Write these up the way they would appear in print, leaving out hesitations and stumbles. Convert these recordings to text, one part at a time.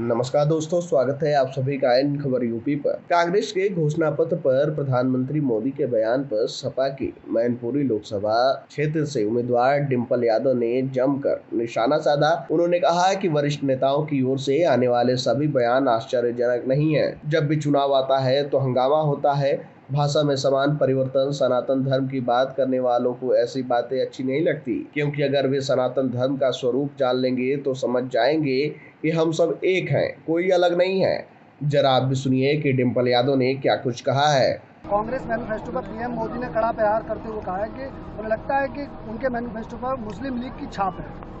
नमस्कार दोस्तों, स्वागत है आप सभी का इन खबर यूपी पर। कांग्रेस के घोषणा पत्र पर प्रधानमंत्री मोदी के बयान पर सपा की मैनपुरी लोकसभा क्षेत्र से उम्मीदवार डिंपल यादव ने जमकर निशाना साधा। उन्होंने कहा कि वरिष्ठ नेताओं की ओर से आने वाले सभी बयान आश्चर्यजनक नहीं है। जब भी चुनाव आता है तो हंगामा होता है। भाषा में समान परिवर्तन, सनातन धर्म की बात करने वालों को ऐसी बातें अच्छी नहीं लगती, क्योंकि अगर वे सनातन धर्म का स्वरूप जान लेंगे तो समझ जाएंगे कि हम सब एक हैं, कोई अलग नहीं है। जरा आप भी सुनिए कि डिंपल यादव ने क्या कुछ कहा है। कांग्रेस मैनिफेस्टो पर पीएम मोदी ने कड़ा प्रहार करते हुए कहा है कि उन्हें लगता है कि उनके मैनिफेस्टो पर मुस्लिम लीग की छाप है।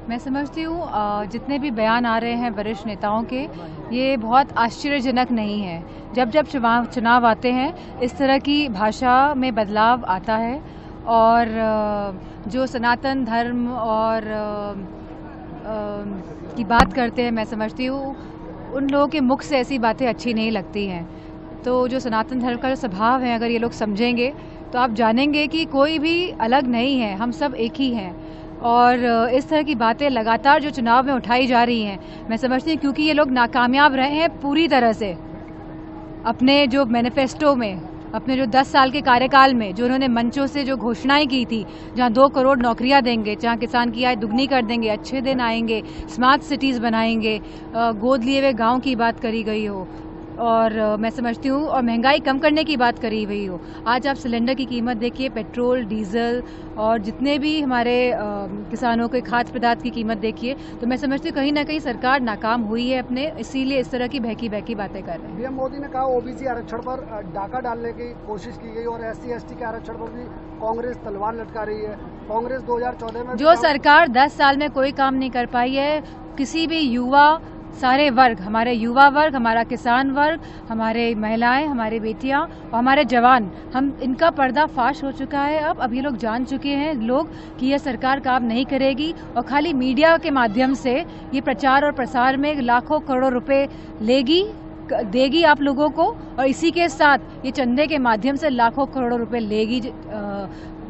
मैं समझती हूँ जितने भी बयान आ रहे हैं वरिष्ठ नेताओं के, ये बहुत आश्चर्यजनक नहीं है। जब जब चुनाव आते हैं इस तरह की भाषा में बदलाव आता है और जो सनातन धर्म और की बात करते हैं, मैं समझती हूँ उन लोगों के मुख से ऐसी बातें अच्छी नहीं लगती हैं। तो जो सनातन धर्म का जो स्वभाव है, अगर ये लोग समझेंगे तो आप जानेंगे कि कोई भी अलग नहीं है, हम सब एक ही हैं। और इस तरह की बातें लगातार जो चुनाव में उठाई जा रही हैं, मैं समझती हूँ क्योंकि ये लोग नाकामयाब रहे हैं पूरी तरह से अपने जो मैनिफेस्टो में, अपने जो 10 साल के कार्यकाल में जो उन्होंने मंचों से जो घोषणाएं की थी, जहां 2 करोड़ नौकरियां देंगे, जहां किसान की आय दुगनी कर देंगे, अच्छे दिन आएंगे, स्मार्ट सिटीज़ बनाएंगे, गोद लिए हुए गाँव की बात करी गई हो, और मैं समझती हूँ और महंगाई कम करने की बात करी हुई हो। आज आप सिलेंडर की कीमत देखिए, पेट्रोल, डीजल और जितने भी हमारे किसानों के खाद्य पदार्थ की कीमत देखिए, तो मैं समझती हूँ कहीं ना कहीं सरकार नाकाम हुई है अपने, इसीलिए इस तरह की बहकी बातें कर रहे हैं। पीएम मोदी ने कहा ओबीसी आरक्षण पर डाका डालने की कोशिश की गई और SC ST के आरक्षण पर भी कांग्रेस तलवार लटका रही है। कांग्रेस 2014 में जो सरकार 10 साल में कोई काम नहीं कर पाई है, किसी भी युवा, सारे वर्ग, हमारे युवा वर्ग, हमारा किसान वर्ग, हमारे महिलाएं, हमारी बेटियां और हमारे जवान, हम इनका पर्दाफाश हो चुका है। अब ये लोग जान चुके हैं लोग कि यह सरकार काम नहीं करेगी और खाली मीडिया के माध्यम से ये प्रचार और प्रसार में लाखों करोड़ों रुपए देगी आप लोगों को, और इसी के साथ ये चंदे के माध्यम से लाखों करोड़ों रुपए लेगी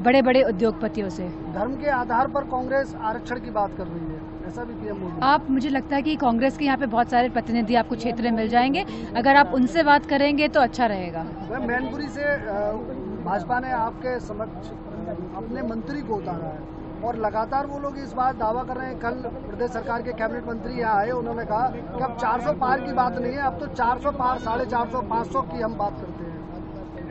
बड़े बड़े उद्योगपतियों से। धर्म के आधार पर कांग्रेस आरक्षण की बात कर रही है, ऐसा भी पीएम मोदी। आप, मुझे लगता है कि कांग्रेस के यहाँ पे बहुत सारे प्रतिनिधि आपको क्षेत्र में मिल जाएंगे, अगर आप उनसे बात करेंगे तो अच्छा रहेगा। मैनपुरी से भाजपा ने आपके समक्ष अपने मंत्री को उतारा है और लगातार वो लोग इस बात दावा कर रहे हैं। कल प्रदेश सरकार के कैबिनेट मंत्री यहाँ आए, उन्होंने कहा कि अब 400 पार की बात नहीं है, अब तो 400 पार, 450, 500 की हम बात करते हैं।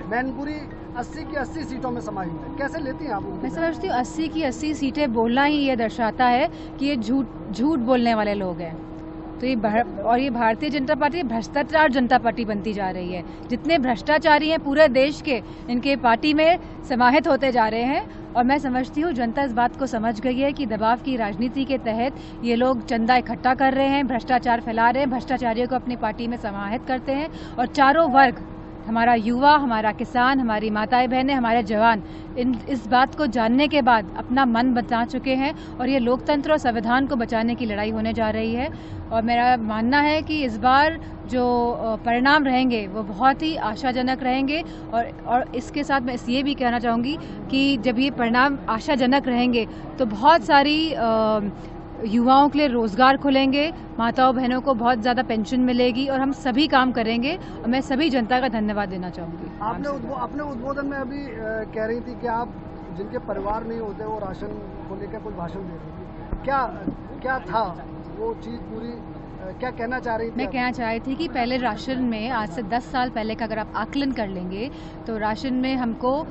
मैनपुरी 80 की 80 सीटों में समाहित है, कैसे लेती हैं आप? मैं समझती हूँ 80 की 80 सीटें बोलना ही ये दर्शाता है कि ये झूठ बोलने वाले लोग हैं। तो ये भारतीय जनता पार्टी भ्रष्टाचार जनता पार्टी बनती जा रही है। जितने भ्रष्टाचारी हैं पूरे देश के, इनके पार्टी में समाहित होते जा रहे हैं। और मैं समझती हूँ जनता इस बात को समझ गई है कि दबाव की राजनीति के तहत ये लोग चंदा इकट्ठा कर रहे हैं, भ्रष्टाचार फैला रहे हैं, भ्रष्टाचारियों को अपनी पार्टी में समाहित करते हैं। और चारों वर्ग, हमारा युवा, हमारा किसान, हमारी माताएं बहनें, हमारे जवान, इस बात को जानने के बाद अपना मन बचा चुके हैं और ये लोकतंत्र और संविधान को बचाने की लड़ाई होने जा रही है। और मेरा मानना है कि इस बार जो परिणाम रहेंगे वो बहुत ही आशाजनक रहेंगे। और इसके साथ मैं ये भी कहना चाहूँगी कि जब ये परिणाम आशाजनक रहेंगे तो बहुत सारी युवाओं के लिए रोजगार खुलेंगे, माताओं बहनों को बहुत ज़्यादा पेंशन मिलेगी और हम सभी काम करेंगे। और मैं सभी जनता का धन्यवाद देना चाहूँगी। आपने अपने उद्बोधन में अभी कह रही थी कि आप जिनके परिवार नहीं होते वो राशन को लेकर कुछ भाषण दे रही थी, क्या था वो चीज़ पूरी, क्या कहना चाह रही थी? मैं कहना चाह रही थी कि पहले राशन में, आज से 10 साल पहले का अगर आप आकलन कर लेंगे तो राशन में हमको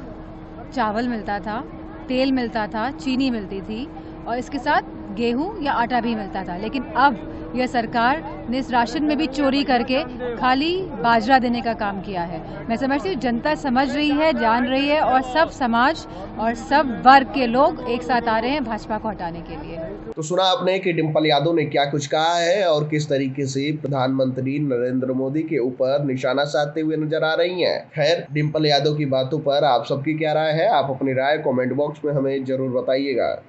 चावल मिलता था, तेल मिलता था, चीनी मिलती थी और इसके साथ गेहूं या आटा भी मिलता था। लेकिन अब यह सरकार ने इस राशन में भी चोरी करके खाली बाजरा देने का काम किया है। मैं समझती हूँ जनता समझ रही है, जान रही है और सब समाज और सब वर्ग के लोग एक साथ आ रहे हैं भाजपा को हटाने के लिए। तो सुना आपने कि डिंपल यादव ने क्या कुछ कहा है और किस तरीके से प्रधानमंत्री नरेंद्र मोदी के ऊपर निशाना साधते हुए नजर आ रही हैं। खैर, डिंपल यादव की बातों पर आप सबकी क्या राय है? आप अपनी राय कमेंट बॉक्स में हमें जरूर बताइएगा।